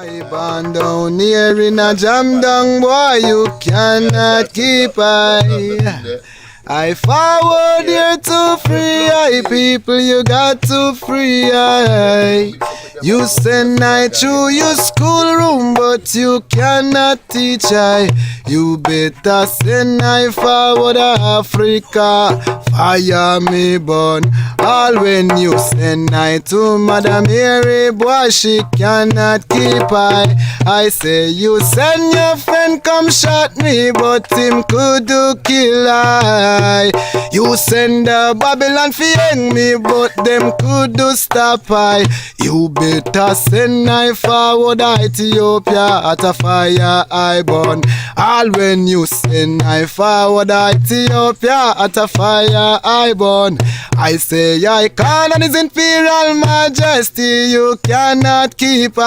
I born down here in a jam down, boy, you cannot keep I forward here to free people, you got to free You send I to your schoolroom, but you cannot teach You better send I forward Africa, fire me burn. All when you send I to Madam Mary, boy, she cannot keep I say you send your friend come shot me, but him could do kill You send a Babylon fi hang me, but them could do stop You better send I forward Ethiopia at a fire I burn. All when you send I forward Ethiopia at a fire I burn. I say I call on His Imperial Majesty, you cannot keep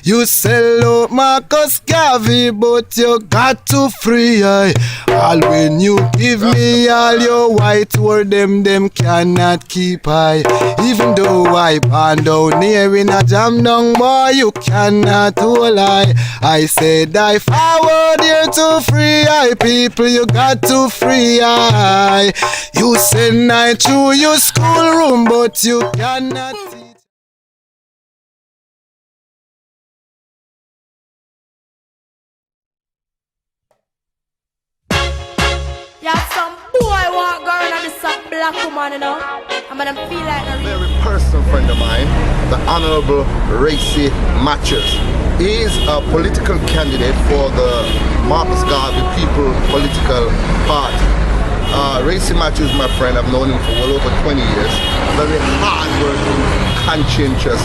You sell out Marcus Garvey, but you got to free All when you give me all your white word, them cannot keep Even though I born down here in a jam down, boy, you cannot hold I said I forward here to free people, you got to free You send I to your schoolroom, but you cannot teach. Yeah, some boy walk around and this a black woman, you know. I'm gonna feel like a very personal friend of mine, the Honorable Racy Matthews. He is a political candidate for the Marcus Garvey People Political Party. Racy Matthews, my friend, I've known him for well over 20 years. Very hard-working, conscientious,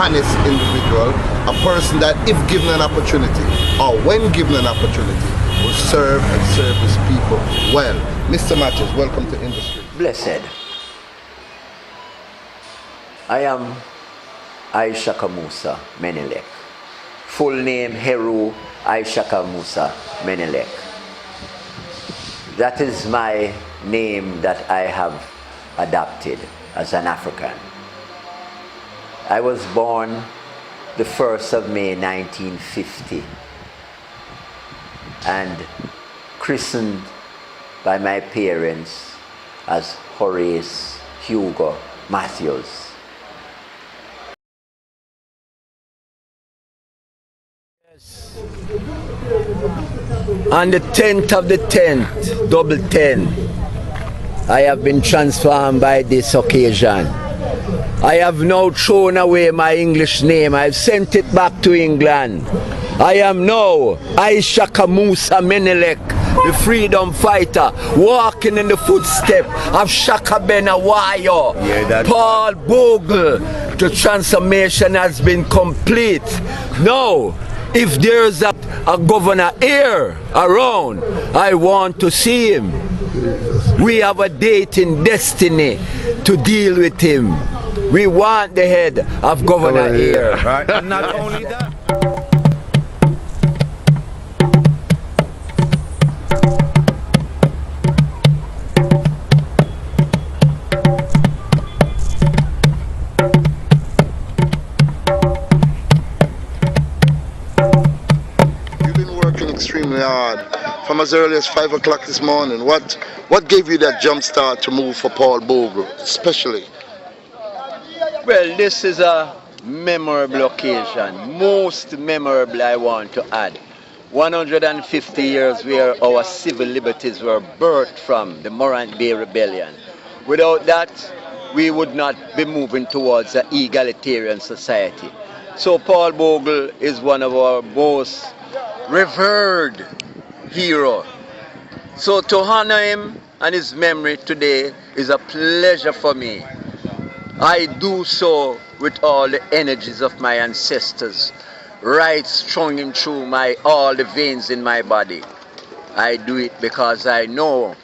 honest individual. A person that, if given an opportunity, or when given an opportunity, will serve and serve his people well. Mr. Matthews, welcome to industry. Blessed. I am Ishaka Musa Menelik. Full name Heru Ishaka Musa Menelik. That is my name that I have adopted as an African. I was born the 1st of May 1950 and christened by my parents as Horace Hugo Matthews. On the 10th of the 10th, double 10, I have been transformed by this occasion. I have now thrown away my English name. I've sent it back to England. I am now Ishaka Musa Menelik, the freedom fighter, walking in the footsteps of Shaka Benawayo. Paul Bogle. The transformation has been complete. Now, if there's a governor here around, I want to see him. We have a date in destiny to deal with him. We want the head of governor here. Right. And not only that. Extremely hard from as early as 5 o'clock this morning. What gave you that jump start to move for Paul Bogle, especially? Well, this is a memorable occasion, most memorable I want to add. 150 years where our civil liberties were birthed from the Morant Bay Rebellion. Without that, we would not be moving towards an egalitarian society. So Paul Bogle is one of our most revered hero. So to honor him and his memory today is a pleasure for me. I do so with all the energies of my ancestors, right strung in through all the veins in my body. I do it because I know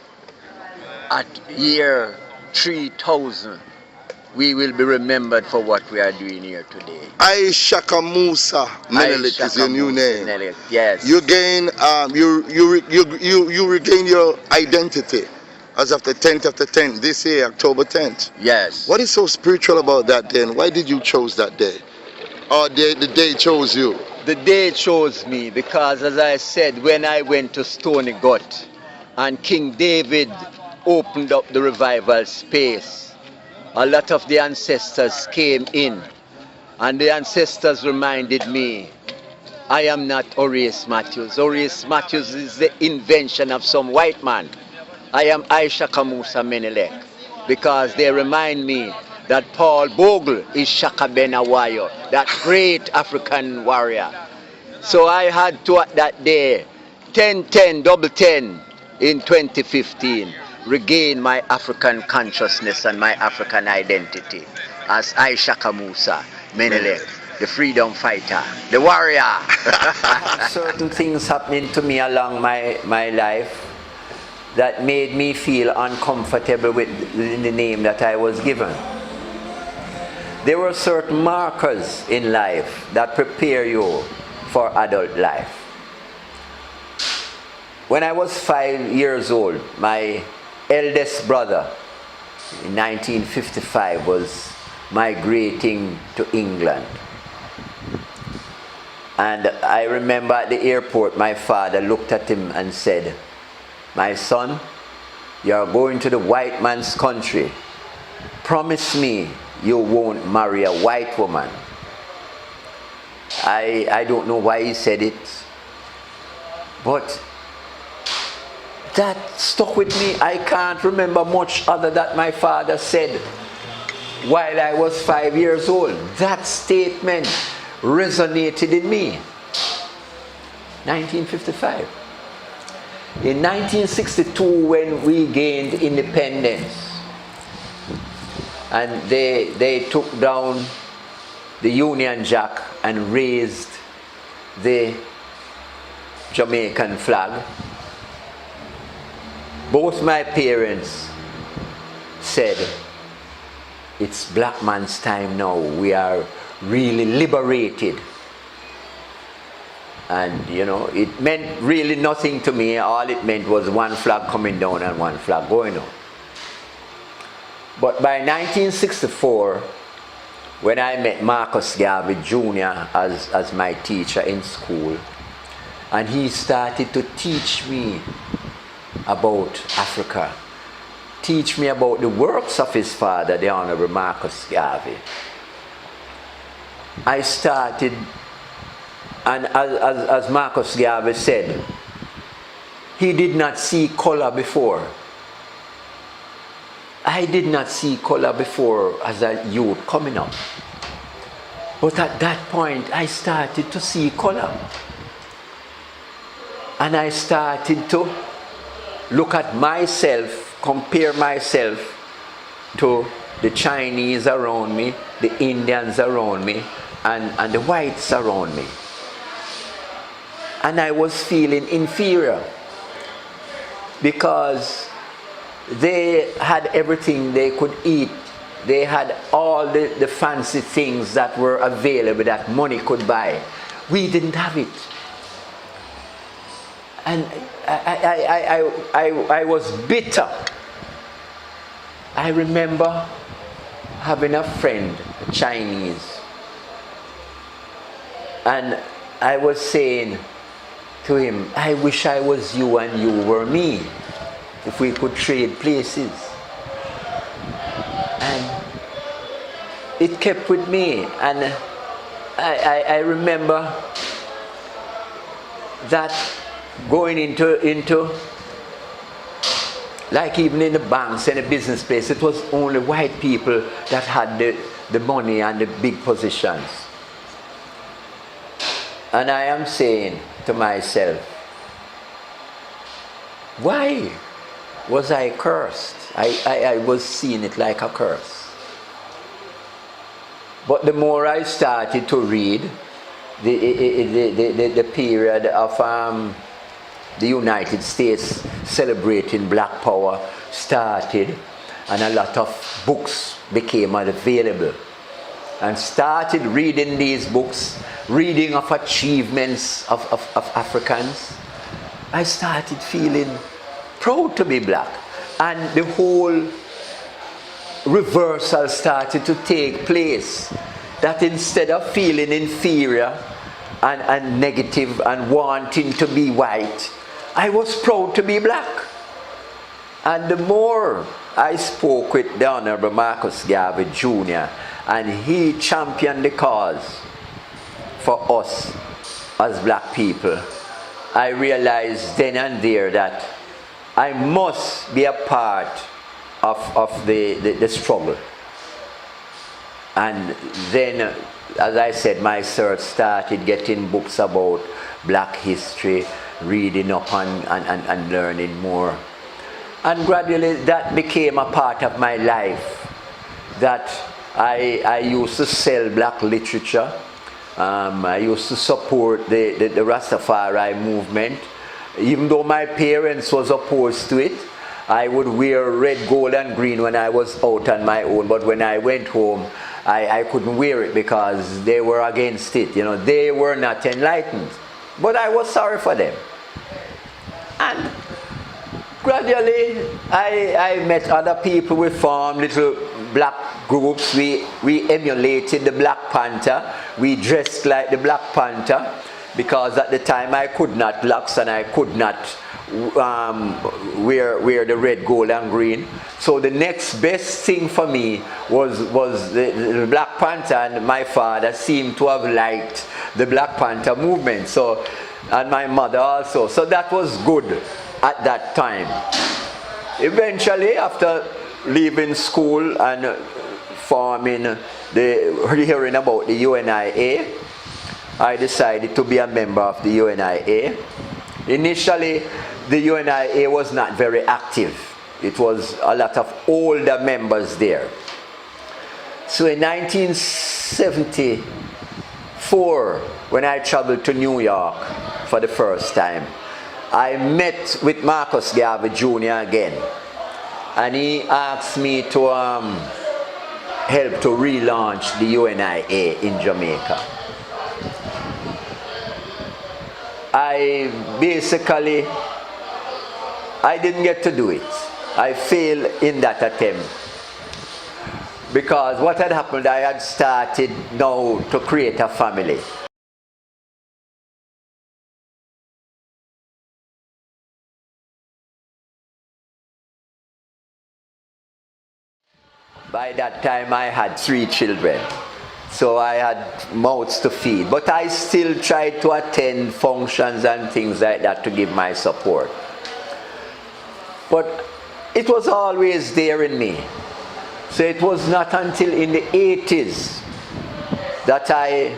at year 3000 we will be remembered for what we are doing here today. Ishaka Musa Menelik is your new name. Menelik, yes. You gain, you regain your identity as of the 10th of the 10th, this year, October 10th. Yes. What is so spiritual about that day, and why did you choose that day? Or the day chose you? The day chose me because, as I said, when I went to Stony Gut and King David opened up the revival space, a lot of the ancestors came in, and the ancestors reminded me, I am not Horace Matthews. Horace Matthews is the invention of some white man. I am Ishaka Musa Menelik, because they remind me that Paul Bogle is Shaka Ben Awayo, that great African warrior. So I had to, at that day, 10-10, double 10 in 2015, regain my African consciousness and my African identity as Ishaka Musa Menelik, the freedom fighter, the warrior. Certain things happening to me along my life that made me feel uncomfortable with the name that I was given. There were certain markers in life that prepare you for adult life. When I was 5 years old, my eldest brother in 1955 was migrating to England. And I remember at the airport, my father looked at him and said, "My son, you are going to the white man's country. Promise me you won't marry a white woman." I don't know why he said it, but that stuck with me. I can't remember much other that my father said while I was 5 years old. That statement resonated in me. 1955. In 1962, when we gained independence and they took down the Union Jack and raised the Jamaican flag, both my parents said, it's black man's time now. We are really liberated. And you know, it meant really nothing to me. All it meant was one flag coming down and one flag going up. But by 1964, when I met Marcus Garvey Jr. as my teacher in school, and he started to teach me about Africa, teach me about the works of his father, the Honorable Marcus Garvey, I started, and as Marcus Garvey said, he did not see color before. I did not see color before as a youth coming up. But at that point, I started to see color. And I started to look at myself, compare myself to the Chinese around me, the Indians around me, and the whites around me. And I was feeling inferior because they had everything they could eat. They had all the fancy things that were available that money could buy. We didn't have it. And I was bitter. I remember having a friend, a Chinese, and I was saying to him, I wish I was you and you were me, if we could trade places. And it kept with me, and I remember that going into like even in the banks and the business place, it was only white people that had the money and the big positions. And I am saying to myself, why was I cursed? I was seeing it like a curse. But the more I started to read, the period of the United States celebrating Black Power started, and a lot of books became available. And started reading these books, reading of achievements of Africans. I started feeling proud to be black. And the whole reversal started to take place that instead of feeling inferior and negative and wanting to be white, I was proud to be black. And the more I spoke with the Honorable Marcus Garvey Jr., and he championed the cause for us as black people, I realized then and there that I must be a part of the struggle. And then, as I said, my search started, getting books about black history, reading up and learning more. And gradually that became a part of my life, that I used to sell black literature. I used to support the Rastafari movement. Even though my parents was opposed to it, I would wear red, gold and green when I was out on my own. But when I went home, I couldn't wear it because they were against it. You know, they were not enlightened. But I was sorry for them. And gradually, I met other people. We formed little black groups. We emulated the Black Panther. We dressed like the Black Panther because at the time I could not locks and I could not wear the red, gold and green. So the next best thing for me was the Black Panther, and my father seemed to have liked the Black Panther movement. So, and my mother also. So that was good at that time. Eventually, after leaving school and hearing about the UNIA, I decided to be a member of the UNIA. Initially, the UNIA was not very active. It was a lot of older members there. So in 1974, when I traveled to New York for the first time, I met with Marcus Garvey Jr. again, and he asked me to help to relaunch the UNIA in Jamaica. I didn't get to do it. I failed in that attempt because what had happened, I had started now to create a family. By that time I had 3 children, so I had mouths to feed, but I still tried to attend functions and things like that to give my support. But it was always there in me. So it was not until in the 80s that I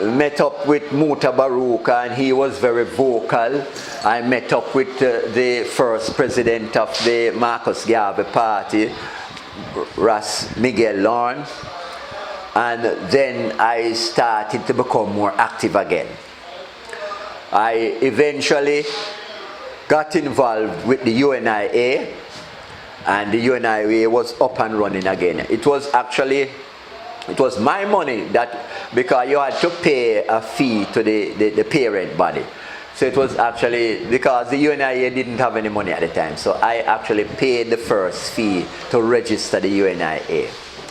met up with Muta Baruka, and he was very vocal. I met up with the first president of the Marcus Garvey Party, Ras Miguel Lorne, and then I started to become more active again. I eventually got involved with the UNIA, and the UNIA was up and running again. It was my money, that because you had to pay a fee to the parent body. So it was actually because the UNIA didn't have any money at the time. So I actually paid the first fee to register the UNIA,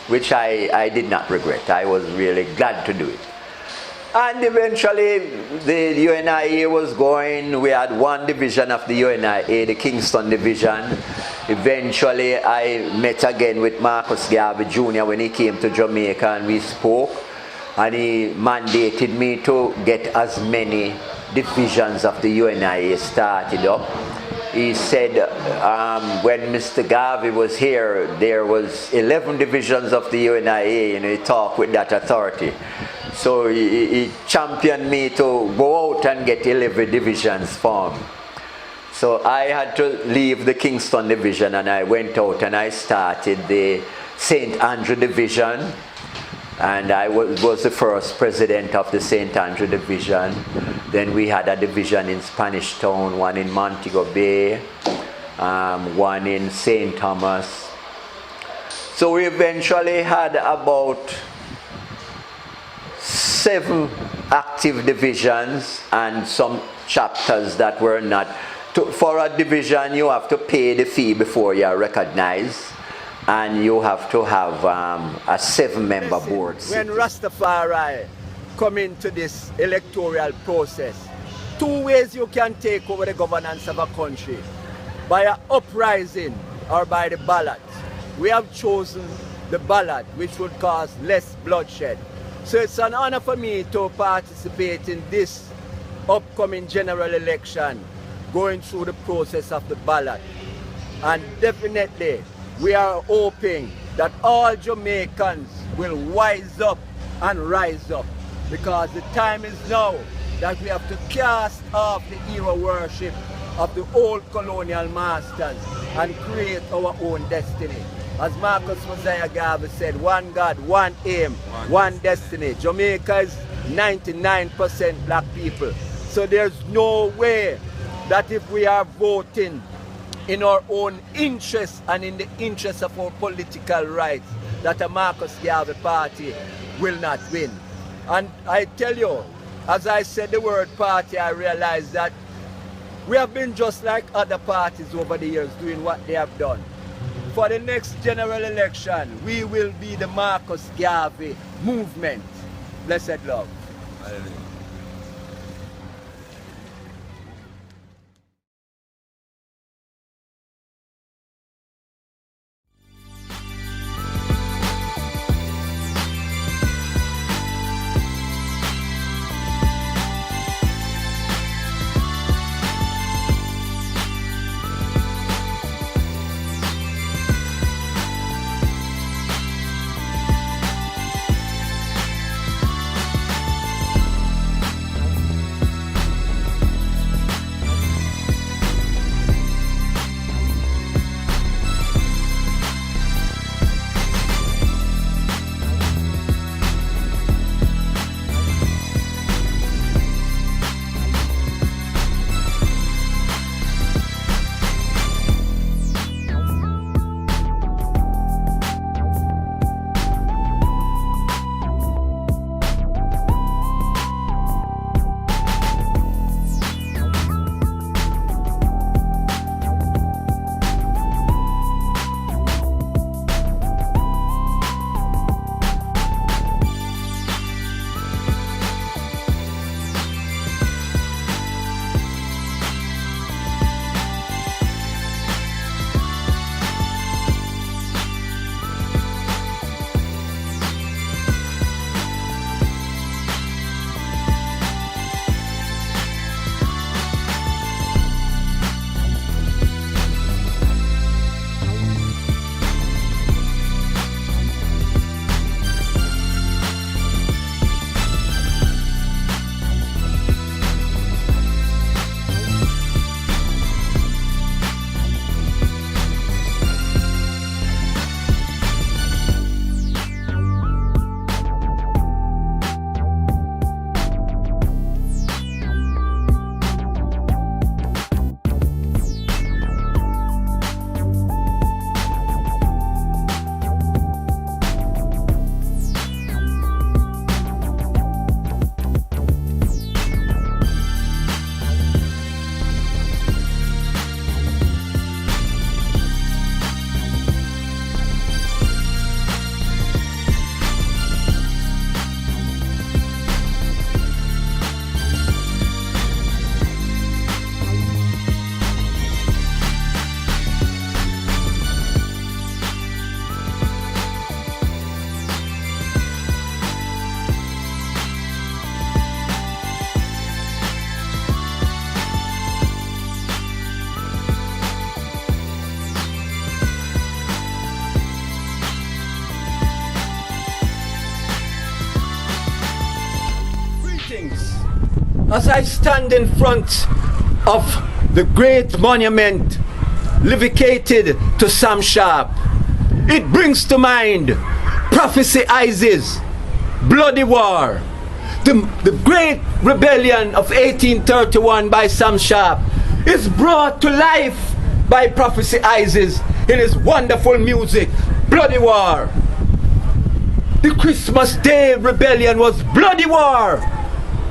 which I did not regret. I was really glad to do it. And eventually the UNIA was going. We had one division of the UNIA, the Kingston division. Eventually I met again with Marcus Garvey Jr. when he came to Jamaica, and we spoke, and he mandated me to get as many divisions of the UNIA started up. He said when Mr. Garvey was here, there was 11 divisions of the UNIA, and he talked with that authority. So he championed me to go out and get 11 divisions formed. So I had to leave the Kingston division, and I went out and I started the St. Andrew division, and I was the first president of the St. Andrew division. Then we had a division in Spanish Town, one in Montego Bay, one in St. Thomas. So we eventually had about 7 active divisions and some chapters that were not. For a division, you have to pay the fee before you are recognized. and you have to have a 7-member board. When Rastafari come into this electoral process, 2 ways you can take over the governance of a country: by an uprising or by the ballot. We have chosen the ballot, which would cause less bloodshed. So it's an honor for me to participate in this upcoming general election, going through the process of the ballot. And definitely we are hoping that all Jamaicans will wise up and rise up, because the time is now that we have to cast off the hero worship of the old colonial masters and create our own destiny. As Marcus Mosiah Garvey said, one God, one aim, one destiny. Jamaica is 99% black people. So there's no way that if we are voting in our own interest and in the interest of our political rights, that a Marcus Garvey party will not win. And I tell you, as I said the word party, I realized that we have been just like other parties over the years, doing what they have done. For the next general election, we will be the Marcus Garvey movement. Blessed love. As I stand in front of the great monument dedicated to Sam Sharp, it brings to mind Prophecy Isis, Bloody War, the great rebellion of 1831 by Sam Sharp is brought to life by Prophecy Isis in his wonderful music, Bloody War. The Christmas Day rebellion was bloody war,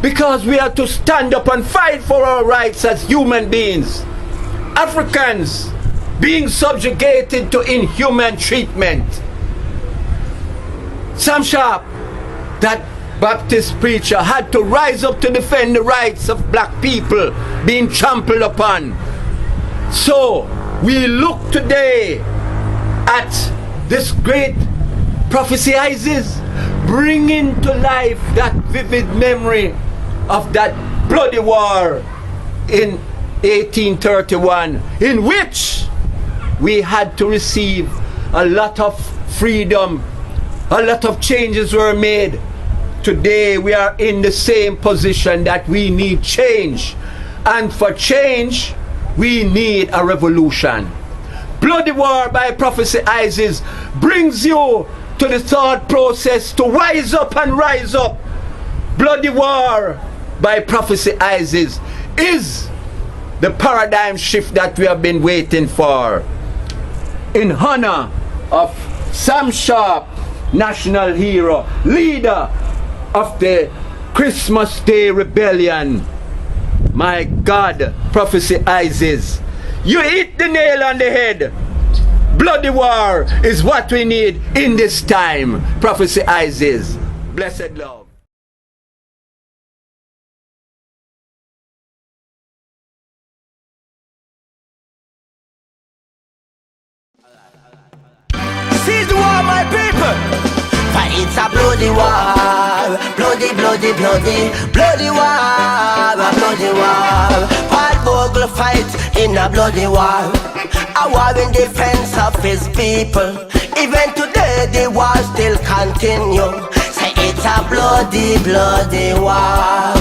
because we had to stand up and fight for our rights as human beings. Africans, being subjugated to inhuman treatment. Sam Sharp, that Baptist preacher, had to rise up to defend the rights of black people being trampled upon. So we look today at this great prophecy Isis, bringing to life that vivid memory of that bloody war in 1831, in which we had to receive a lot of freedom, a lot of changes were made. Today we are in the same position that we need change, and for change we need a revolution. Bloody War by Prophecy Isis brings you to the thought process to wise up and rise up. Bloody War by Prophecy Isis is the paradigm shift that we have been waiting for. In honor of Sam Sharp, national hero, leader of the Christmas Day Rebellion. My God, Prophecy Isis, you hit the nail on the head. Bloody war is what we need in this time. Prophecy Isis. Blessed love. Seize the war, my people. For it's a bloody war. Bloody, bloody, bloody, bloody war. A bloody war. Paul Bogle fight in a bloody war. A war in defense of his people. Even today the war still continue. Say it's a bloody, bloody war.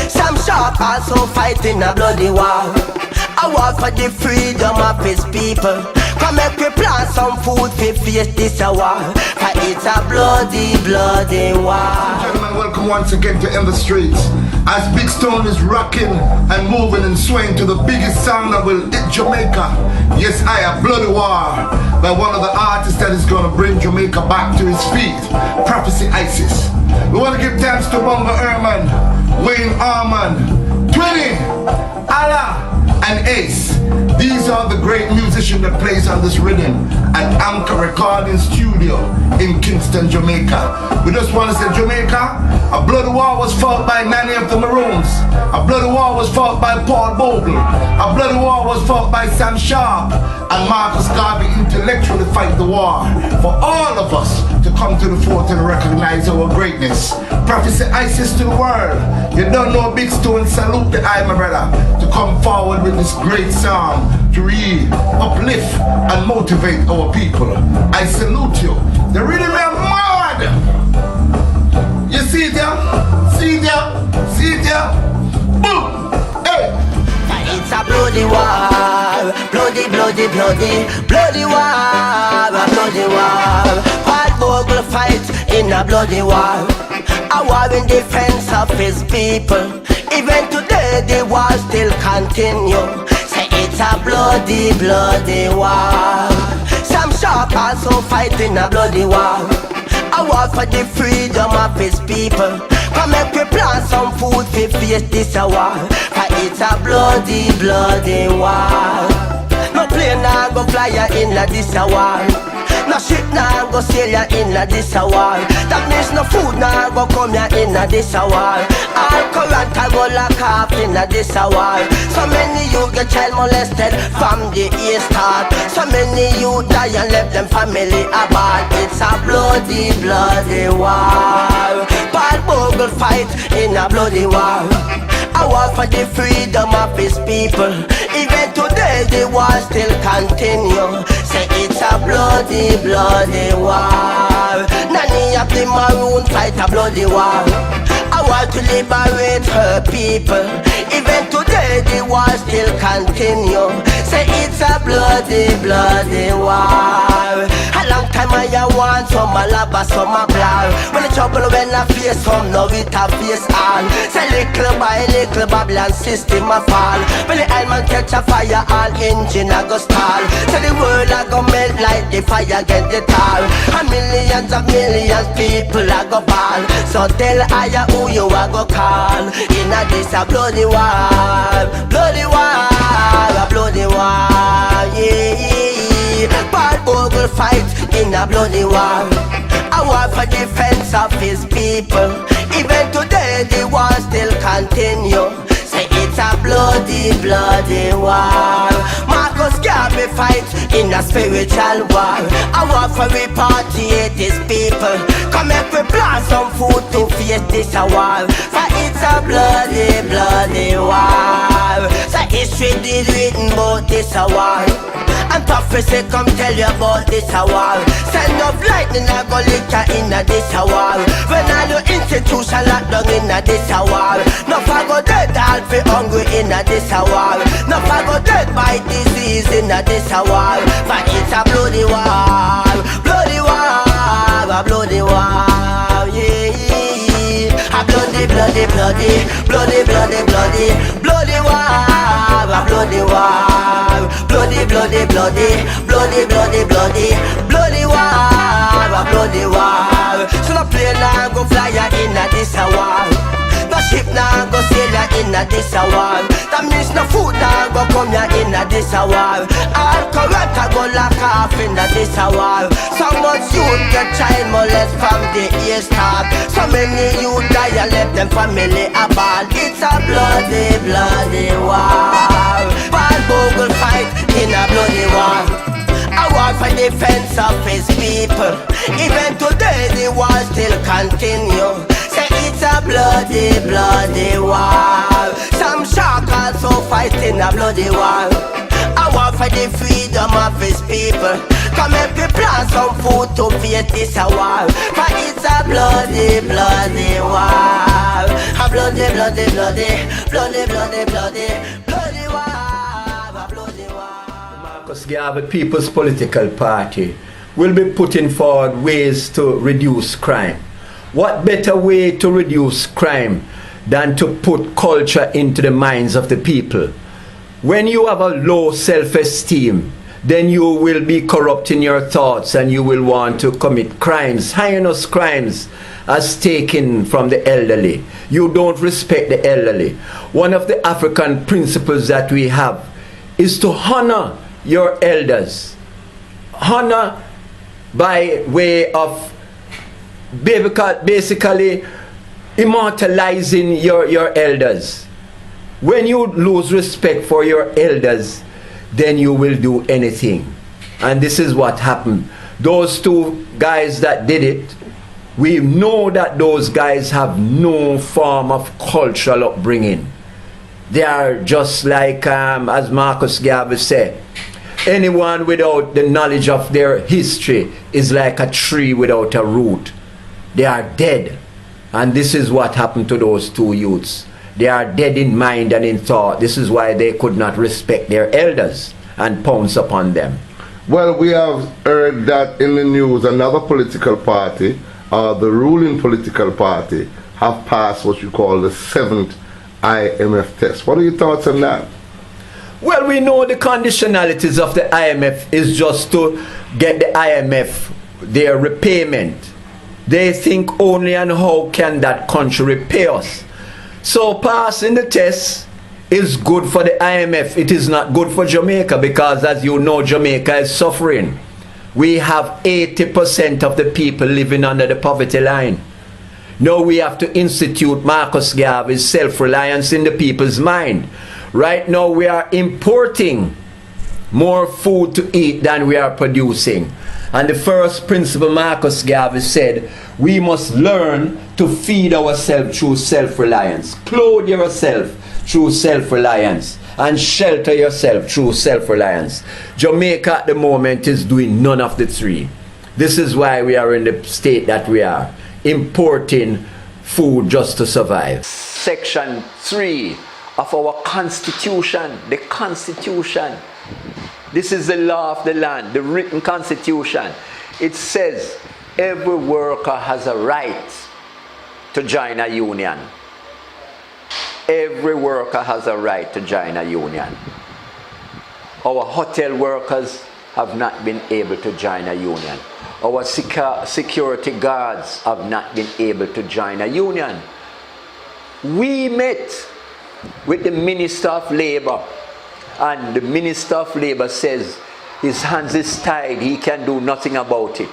Sam Sharp also fighting a bloody war. A war for the freedom of his people. Come make we plant some food to face this war. For it's a bloody, bloody war. Gentlemen, welcome once again to In the Streets. As Big Stone is rocking and moving and swaying to the biggest sound that will hit Jamaica. Yes, I have Bloody War by one of the artists that is going to bring Jamaica back to his feet. Prophecy Isis. We want to give thanks to Bunga Herman, Wayne Arman, Twinny, Allah, and Ace. These are the great musicians that plays on this rhythm at Anchor Recording Studio in Kingston, Jamaica. We just want to say, Jamaica, a bloody war was fought by many of the Maroons. A bloody war was fought by Paul Bogle. A bloody war was fought by Sam Sharp. And Marcus Garvey intellectually fight the war for all of us to come to the fort and recognize our greatness. Prophecy Isis to the world. You don't know Big Stone, salute the eye, my brother, to come forward with this great song to uplift and motivate our people. I salute you. The rhythm is mad. You see it there? See it there? See it there? Boom! Hey! It's a bloody war. Bloody, bloody, bloody, bloody war. A bloody war. Paul Bogle fight in a bloody war. A war in defense of his people. Even today the war still continue. Say it's a bloody, bloody war. Sam Sharp also fighting a bloody war. A war for the freedom of his people. Come make we plant some food to face this war. For it's a bloody, bloody war. No plane now go fly ya in a this war. No ship now go sail ya in a this war. That means no food now go come ya in a this war. All current I go lock off in a this war. So many you get child molested from the east start. So many you die and left them family apart. It's a bloody, bloody war. Paul Bogle fight in a bloody war. A war for the freedom of his people. Even today the war still continue. Say it's a bloody, bloody war. None of the Maroon fight a bloody war. A war to liberate her people. Even today the war still continue. Say it's a bloody, bloody war. A long time I want some alaba, some a blar. When the trouble when I face some, now it a face all. Say little by little Babylon system a fall. When the oil man catch a fire, all engine a go stall. Say the world a go melt like the fire get the tar. And millions of millions people a go ball. So tell I who you a go call. In a this a bloody war. Bloody war, a bloody war, yeah, yeah. Paul Bogle fight in a bloody war. A war for defense of his people. Even today the war still continue. Say it's a bloody, bloody war. Marcus Garvey fight in a spiritual war. A war for repatriate his people. Come make we plant some food to face this a war. For it's a bloody, bloody war. So history did written about this a war. And prophecy come tell you about this a war. Send up lightning a go liquor in a this a war. When all your institution locked down in a this a war. No for go dead, all fi hungry in a this a war. No for go dead by disease in a this a war. For it's a bloody war. Bloody war. A bloody war. Yeah. A bloody, bloody, bloody. Bloody, bloody, bloody. Bloody war. A bloody war. Bloody, bloody, bloody. Bloody, bloody, bloody. Bloody war. A bloody war. So no plane now go fly in a this a war. No ship now go sail in a this a war. That means no food now go come ya in a this a war. All current a go lock off in a this a war. So much youth get child molest from the year start. So many youth die and left them family a ball. It's a bloody, bloody war. Paul Bogle fight in a bloody war. A war for defense of his people. Even today the war still continue. Say it's a bloody, bloody war. Some shark also fight in a bloody war. A war for the freedom of his people. Come and we plant some food to fight this a war. For it's a bloody, bloody war. A bloody, bloody, bloody. Bloody, bloody, bloody. Bloody war. A bloody war. Marcus Garvey People's Political Party will be putting forward ways to reduce crime. What better way to reduce crime than to put culture into the minds of the people? When you have a low self-esteem, then you will be corrupt in your thoughts and you will want to commit crimes, heinous crimes as taken from the elderly. You don't respect the elderly. One of the African principles that we have is to honor your elders. Honor by way of basically immortalizing your elders. When you lose respect for your elders, then you will do anything. And this is what happened. Those two guys that did it, we know that those guys have no form of cultural upbringing. They are just like, as Marcus Garvey said, anyone without the knowledge of their history is like a tree without a root. They are dead. And this is what happened to those two youths. They are dead in mind and in thought. This is why they could not respect their elders and pounce upon them. Well, we have heard that in the news another political party, the ruling political party, have passed what you call the 7th IMF test. What are your thoughts on that? Well, we know the conditionalities of the IMF is just to get the IMF their repayment. They think only on how can that country repay us. So passing the test is good for the IMF. It is not good for Jamaica because, as you know, Jamaica is suffering. We have 80% of the people living under the poverty line. Now we have to institute Marcus Garvey's self-reliance in the people's mind. Right now we are importing more food to eat than we are producing. And the first principle Marcus Garvey said, we must learn to feed ourselves through self-reliance. Clothe yourself through self-reliance. And shelter yourself through self-reliance. Jamaica at the moment is doing none of the three. This is why we are in the state that we are. Importing food just to survive. Section 3 of our Constitution, the Constitution. This is the law of the land, the written Constitution. It says every worker has a right to join a union. Every worker has a right to join a union. Our hotel workers have not been able to join a union. Our security guards have not been able to join a union. We met with the Minister of Labour, and the Minister of Labour says His hands is tied. He can do nothing about it.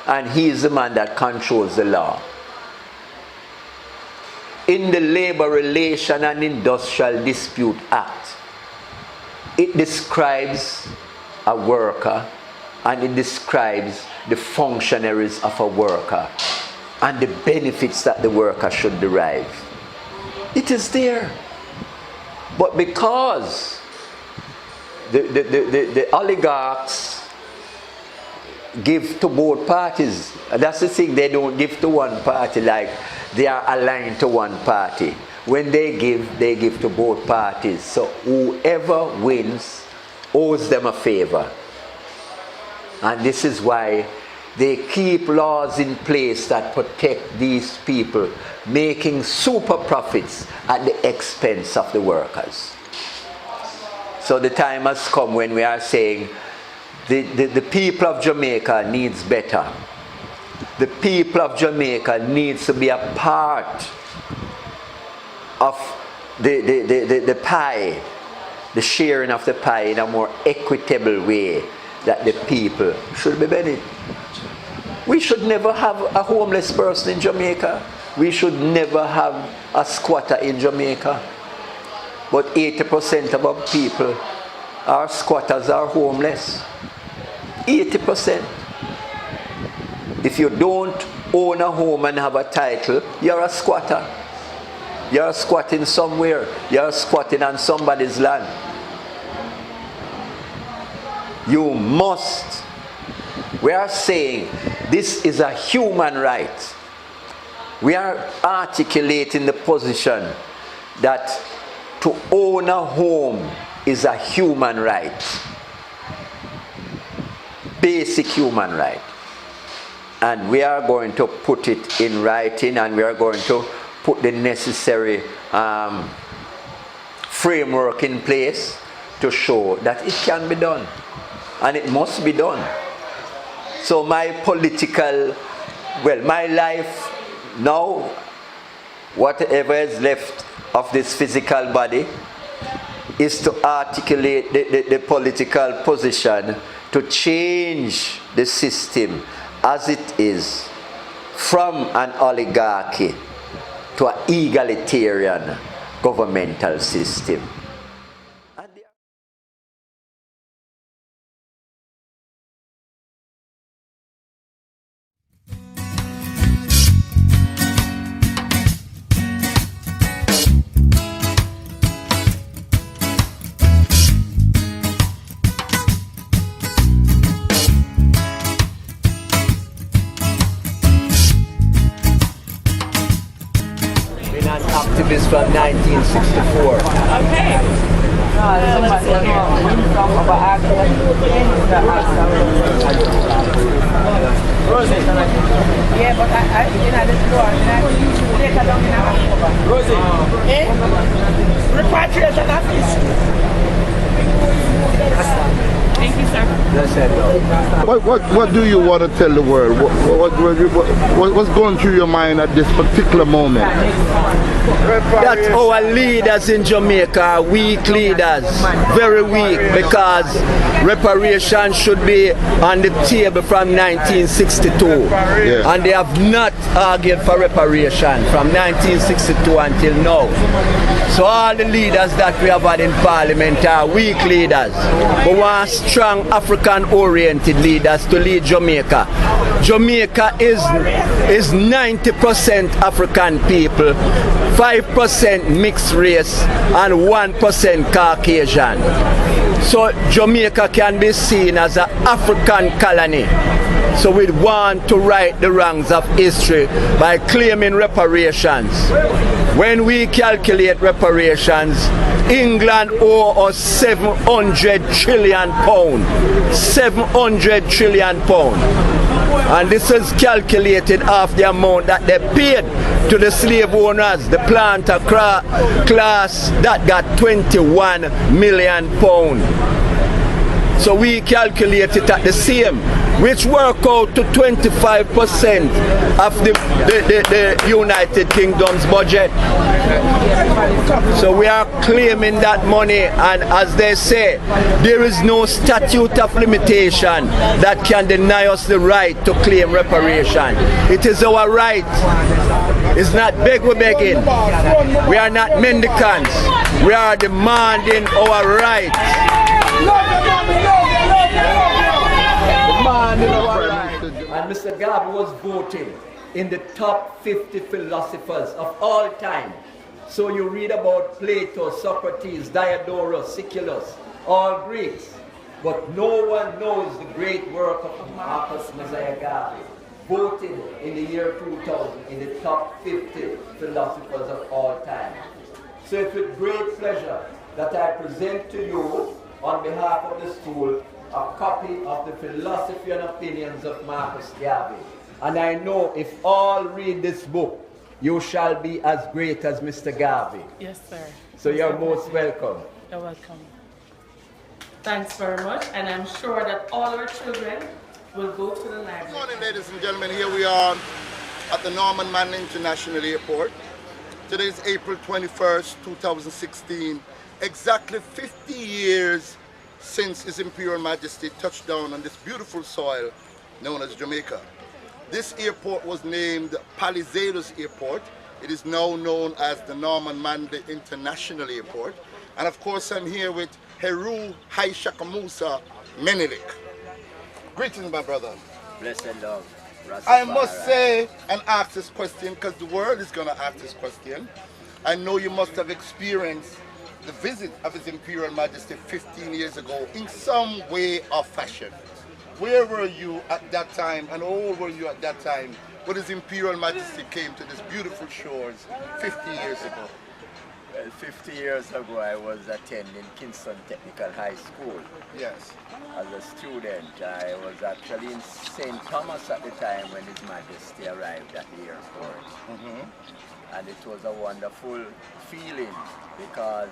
And he is the man that controls the law. In the Labor Relation and Industrial Dispute Act, it describes a worker and it describes the functionaries of a worker and the benefits that the worker should derive. It is there. But because the oligarchs give to both parties, that's the thing, they don't give to one party like they are aligned to one party. When they give to both parties. So whoever wins owes them a favor. And this is why they keep laws in place that protect these people, making super profits at the expense of the workers. So the time has come when we are saying the people of Jamaica needs better. The people of Jamaica needs to be a part of the pie, the sharing of the pie in a more equitable way that the people should be benefited. We should never have a homeless person in Jamaica. We should never have a squatter in Jamaica. But 80% of our people are squatters, are homeless. 80%. If you don't own a home and have a title, you're a squatter. You're squatting somewhere. You're squatting on somebody's land. You must. We are saying this is a human right. We are articulating the position that to own a home is a human right. Basic human right. And we are going to put it in writing, and we are going to put the necessary framework in place to show that it can be done. And it must be done. So my political, my life now, whatever is left of this physical body, is to articulate the political position to change the system as it is from an oligarchy to an egalitarian governmental system. Activist from 1964. Okay. Yeah, but I the store, later down in October. Rosie. Repatriation office. Thank you, sir. What do you want to tell the world? What's going through your mind at this particular moment? That our leaders in Jamaica are weak leaders, very weak, because reparations should be on the table from 1962. Yeah. And they have not argued for reparation from 1962 until now. So all the leaders that we have had in Parliament are weak leaders. We want strong African-oriented leaders to lead Jamaica. Jamaica is 90% African people, 5% mixed race, and 1% Caucasian. So Jamaica can be seen as an African colony. So we want to right the wrongs of history by claiming reparations. When we calculate reparations, England owes us 700 trillion pounds. 700 trillion pounds. And this is calculated off the amount that they paid to the slave owners, the planter class that got 21 million pounds. So we calculate it at the same. which work out to 25% of the United Kingdom's budget. So we are claiming that money, and as they say, there is no statute of limitation that can deny us the right to claim reparation. It is our right. It's not beg we're begging. We are not mendicants. We are demanding our right. Demanding our right. And Mr. Garvey was voted in the top 50 philosophers of all time. So you read about Plato, Socrates, Diodorus, Siculus, all Greeks. But no one knows the great work of Marcus Messiah Garvey, voted in the year 2000 in the top 50 philosophers of all time. So it's with great pleasure that I present to you, on behalf of the school, a copy of the Philosophy and Opinions of Marcus Garvey. And I know if all read this book, you shall be as great as Mr. Garvey. Yes, sir. So you're most welcome. You're welcome. Thanks very much, and I'm sure that all our children will go to the library. Good morning, ladies and gentlemen. Here we are at the Norman Manley International Airport. Today is April 21st, 2016. Exactly 50 years since His Imperial Majesty touched down on this beautiful soil known as Jamaica. This airport was named Palisados Airport. It is now known as the Norman Manley International Airport. And of course, I'm here with Heru, Ishaka, Musa, Menelik. Greetings, my brother. Blessed love. I must say and ask this question, because the world is going to ask this question. I know you must have experienced the visit of His Imperial Majesty 15 years ago in some way or fashion. Where were you at that time, and how old were you at that time when His Imperial Majesty came to these beautiful shores 50 years ago? Well, 50 years ago I was attending Kingston Technical High School. Yes. As a student, I was actually in St. Thomas at the time when His Majesty arrived at the airport. And it was a wonderful feeling because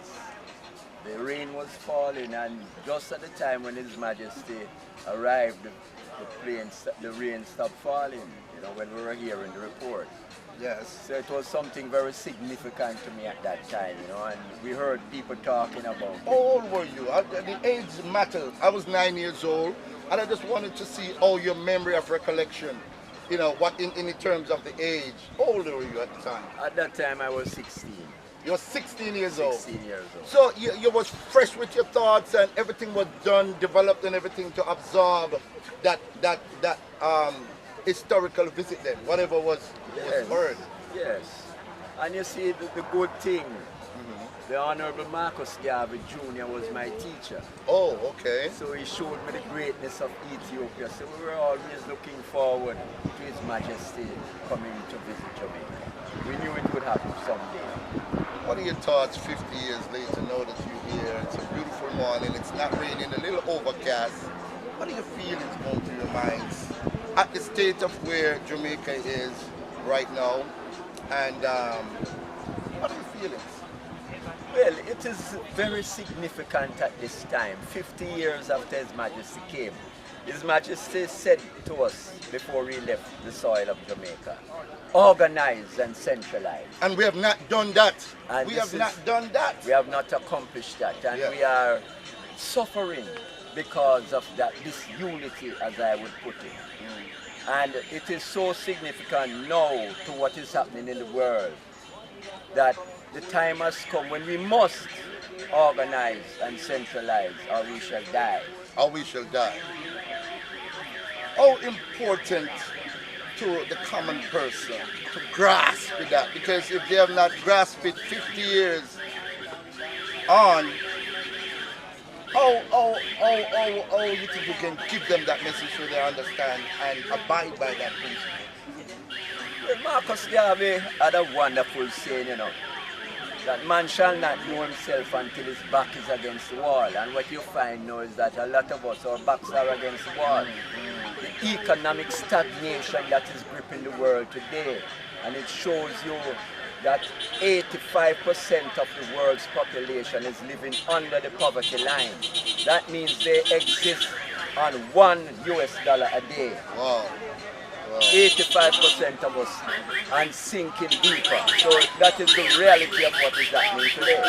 the rain was falling, and just at the time when His Majesty arrived, the rain stopped falling, you know, when we were hearing the report. Yes. So it was something very significant to me at that time, you know, and we heard people talking about it. How old were you? The age mattered. I was 9 years old, and I just wanted to see all your memory of recollection, you know, what in terms of the age. How old were you at the time? At that time I was 16. You were 16 years old. 16 years old. So you was fresh with your thoughts, and everything was done, developed, and everything to absorb that historical visit then, whatever was heard. Yes. And you see, the good thing, the Honorable Marcus Garvey Jr. was my teacher. Oh, okay. So he showed me the greatness of Ethiopia. So we were always looking forward to His Majesty coming to visit Jamaica. We knew it would happen someday. What are your thoughts 50 years later, now that you're here? It's a beautiful morning, it's not raining, a little overcast. What are your feelings going through your minds at the state of where Jamaica is right now? And what are your feelings? Well, it is very significant at this time, 50 years after His Majesty came. His Majesty said to us before we left the soil of Jamaica, organize and centralize. And we have not done that. And we have not done that. We have not accomplished that, and we are suffering because of that disunity, as I would put it. And it is so significant now to what is happening in the world that the time has come when we must organize and centralize, or we shall die. Or we shall die. How important to the common person to grasp that? Because if they have not grasped it 50 years on, how you think you can give them that message so they understand and abide by that principle? Well, Marcus Garvey had a wonderful saying, you know, that man shall not know himself until his back is against the wall. And what you find now is that a lot of us, our backs are against the wall. The economic stagnation that is gripping the world today, and it shows you that 85% of the world's population is living under the poverty line. That means they exist on $1 a day. Wow. 85% of us and sinking deeper. So that is the reality of what is happening today.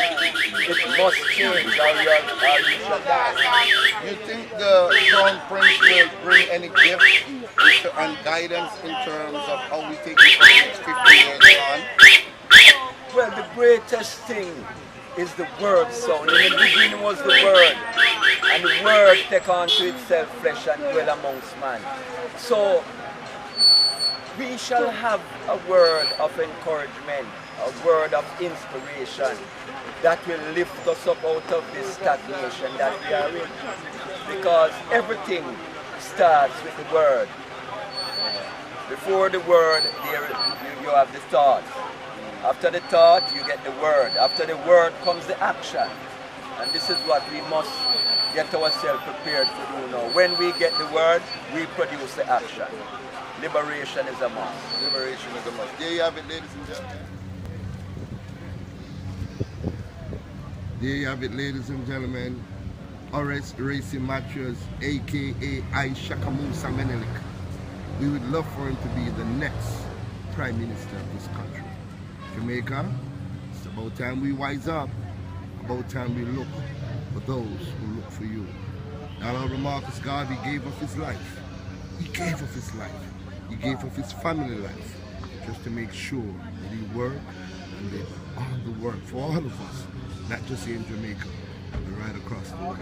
It must change or you shall die. You think the Crown Prince will bring any gifts and guidance in terms of how we take it for the next 50 years on? Well, the greatest thing is the word sound. In the beginning was the word, and the word take on to itself flesh and dwell amongst man. So we shall have a word of encouragement, a word of inspiration that will lift us up out of this stagnation that we are in. Because everything starts with the word. Before the word, you have the thought. After the thought, you get the word. After the word comes the action. And this is what we must get ourselves prepared to do now. When we get the word, we produce the action. Liberation is a must. Liberation is a must. There you have it, ladies and gentlemen. There you have it, ladies and gentlemen. Horace Racing Matches, aka Ishaka Musa Menelik. We would love for him to be the next Prime Minister of this country. Jamaica, it's about time we wise up. About time we look for those who look for you. Honorable Marcus Garvey gave up his life. He gave up his life. He gave up his family life just to make sure that he worked and did all the work for all of us, not just here in Jamaica, but right across the world.